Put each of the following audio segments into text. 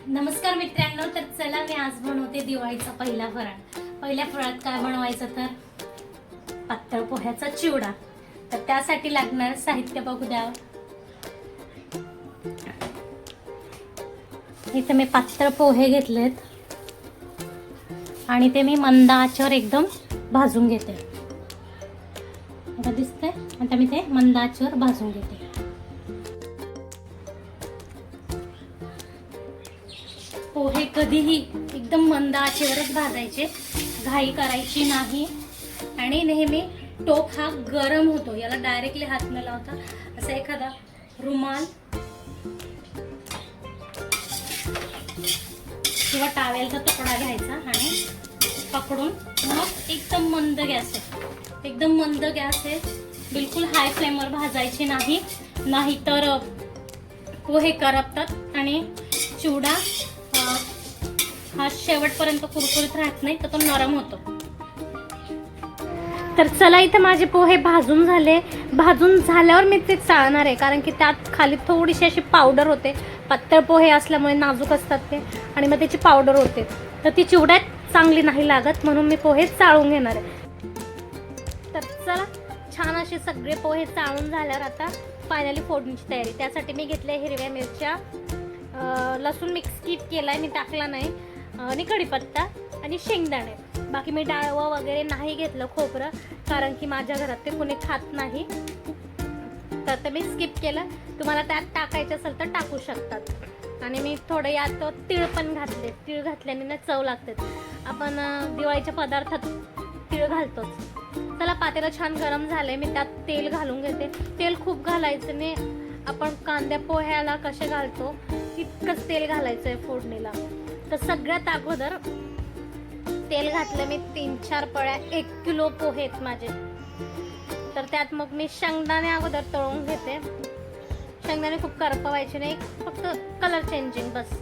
नमस्कार मित्रांनो, तर चला मी आज बनवते दिवाळीचा पहिला फराळ। पहिल्या फराळात काय बनवायचं तर पातळ पोह्याचा चिवडा। तर त्यासाठी लागणार साहित्य बघू द्या। इथे मी पातळ पोहे घेतलेत आणि ते मी मंद आचेवर एकदम भाजून घेते। आता दिसतंय, आता मी ते मंद आचेवर भाजून घेते। पोहे कधीही एकदम मंद आचेवरच भाजायचे, घाई करायची नाही। आणि नेहमी टोप हा गरम होतो, याला डायरेक्टली हात न लावता असा एखादा रुमाल किंवा टावेलचा तुकडा घ्यायचा आणि पकडून मग एकदम मंद गॅस आहे, एकदम मंद गॅस आहे, बिलकुल हाय फ्लेमवर भाजायची नाही, नाहीतर पोहे करपतात आणि चिवडा हा शेवटपर्यंत कुरकुरीत राहत नाही, तर तो नरम होतो। तर चला, इथे माझे पोहे भाजून झाले। भाजून झाल्यावर मी ते चाळणार आहे, कारण की त्यात खाली थोडीशी अशी पावडर होते। पातळ पोहे असल्यामुळे नाजूक असतात ते, आणि मग त्याची पावडर होते, तर ती चिवड्यात चांगली नाही लागत, म्हणून मी पोहे चाळून घेणार आहे। तर चला, छान असे सगळे पोहे चाळून झाल्यावर आता फायनली फोडणीची तयारी। त्यासाठी मी घेतल्या हिरव्या मिरच्या, लसूण मिक्स स्किप केलाय, मी टाकला नाही, आणि कढीपत्ता आणि शेंगदाणे। बाकी मी डाळवं वगैरे नाही घेतलं, खोबरं, कारण की माझ्या घरात ते कोणी खात नाही, तर ते मी स्किप केलं। तुम्हाला त्यात टाकायचं असेल तर टाकू शकतात। आणि मी थोडं यात तीळ पण घातले, तीळ घातल्याने ना चव लागते। आपण दिवाळीच्या पदार्थात तीळ घालतोच। चला, पातेलं छान गरम झालंय, मी त्यात तेल घालून घेते। तेल खूप घालायचं नाही, आपण कांद्या पोह्याला कसे घालतो तितकंच तेल घालायचंय फोडणीला। तर सगळ्यात अगोदर तेल घातलं मी 3-4 पळ्या, 1 किलो पोहे आहेत माझे। तर त्यात मग मी शेंगदाणे अगोदर तळून घेते। शेंगदाणे खूप करपवायचे नाही, फक्त कलर चेंजिंग बस।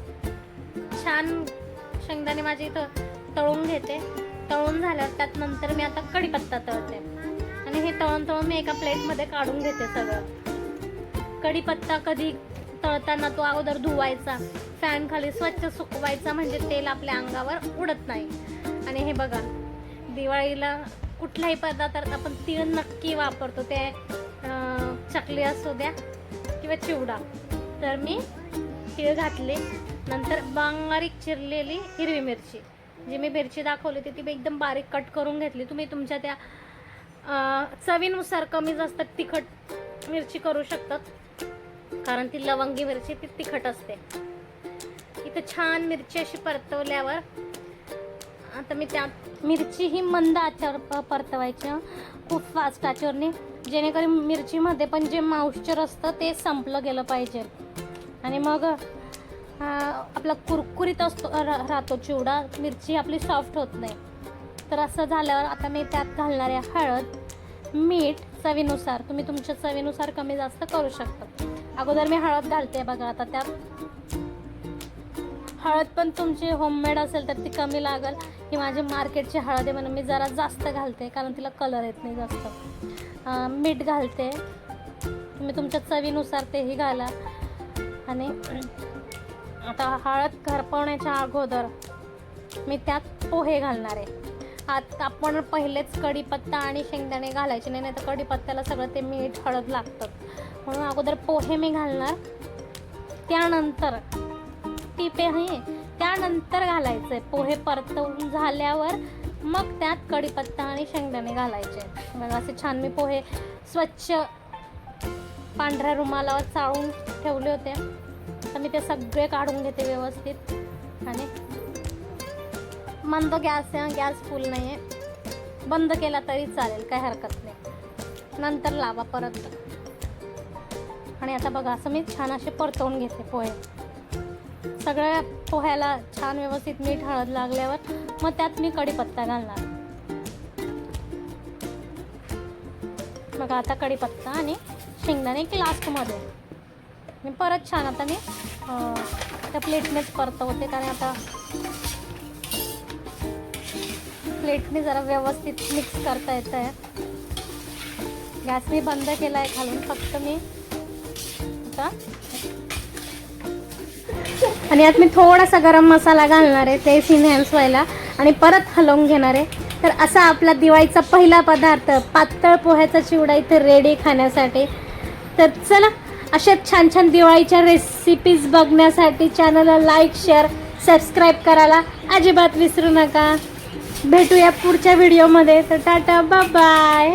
छान शेंगदाणे माझे इथं तळून घेते। तळून झाल्यावर त्यात नंतर मी आता कढीपत्ता तळते, आणि हे तळून मी एका प्लेटमध्ये काढून घेते सगळं। कढीपत्ता कधी तळताना तो अगोदर धुवायचा, फॅन खाली स्वच्छ सुकवायचा, म्हणजे तेल आपल्या अंगावर उडत नाही। आणि हे बघा, दिवाळीला कुठलाही पदार्थात आपण तीळ नक्की वापरतो, ते चकली असू द्या किंवा चिवडा। तर मी तीळ घातले, नंतर बारीक चिरलेली हिरवी मिरची, जी मी मिरची दाखवली होती ती एकदम बारीक कट करून घेतली। तुम्ही तुमच्या त्या चवीनुसार कमी जास्त तिखट मिरची करू शकतात, कारण ती लवंगी मिरची ती तिखट असते। इथे छान मिरची अशी परतवल्यावर आता मी त्यात मिरची ही मंद आचेवर परतवायची, खूप फास्ट आचेवरने, जेणेकरून मिरचीमध्ये पण जे मॉइश्चर असतं ते संपलं गेलं पाहिजे। आणि मग आपला कुरकुरीत असतो राहतो चिवडा, मिरची आपली सॉफ्ट होत नाही। तर असं झाल्यावर आता मी त्यात घालणार आहे हळद, मीठ चवीनुसार। तुम्ही तुमच्या चवीनुसार कमी जास्त करू शकता। अगोदर मी हळद घालते बघा। आता त्यात हळद पण तुमची होममेड असेल तर ती कमी लागेल, ही माझी मार्केटची हळद आहे म्हणून मी जरा जास्त घालते, कारण तिला कलर येत नाही जास्त। मीठ घालते, तुम्ही तुमच्या चवीनुसार तेही घाला। आणि आता हळद करपवण्याच्या अगोदर मी त्यात पोहे घालणार आहे। आता आपण पहिलेच कढीपत्ता आणि शेंगदाणे घालायचे नाही, तर कढीपत्त्याला सगळं ते मीठ हळद लागतं, म्हणून अगोदर पोहे मी घालणार, त्यानंतर टिपे आहे त्यानंतर घालायचे। पोहे परतवून झाल्यावर मग त्यात कढीपत्ता आणि शेंगदाणे घालायचे। मग असे छान मी पोहे स्वच्छ पांढऱ्या रुमालावर चाळून ठेवले होते, तर मी ते सगळे काढून घेते व्यवस्थित। आणि मंद गॅस आहे, गॅस फुल नाही आहे, बंद केला तरी चालेल, काही हरकत नाही, नंतर लावा परत। आणि आता बघा, असं मी छान असे परतवून घेते पोहे। सगळ्या पोह्याला छान व्यवस्थित मीठ हळद लागल्यावर मग त्यात मी कढीपत्ता घालणार। मग आता कढीपत्ता आणि शेंगदाणे एक लास्टमध्ये मी परत छान आता मी त्या प्लेटनेच परतवते, कारण आता प्लेटने जरा व्यवस्थित मिक्स करता येतं आहे। गॅस मी बंद केला आहे खालून, फक्त मी आता आणि यात मी थोडासा गरम मसाला घालणार आहे टेस्ट इन्हॅन्स व्हायला आणि परत हलवून घेणार आहे. तर असा आपला दिवाळीचा पहिला पदार्थ पातळ पोह्याचा चिवडा इथे रेडी खाण्यासाठी. तर चला, अशा छान छान दिवाळीच्या रेसिपीज बघण्यासाठी चॅनलला लाईक शेअर सबस्क्राईब करायला अजिबात विसरू नका. भेटूया पुढच्या व्हिडिओमध्ये. तर टाटा बाय बाय.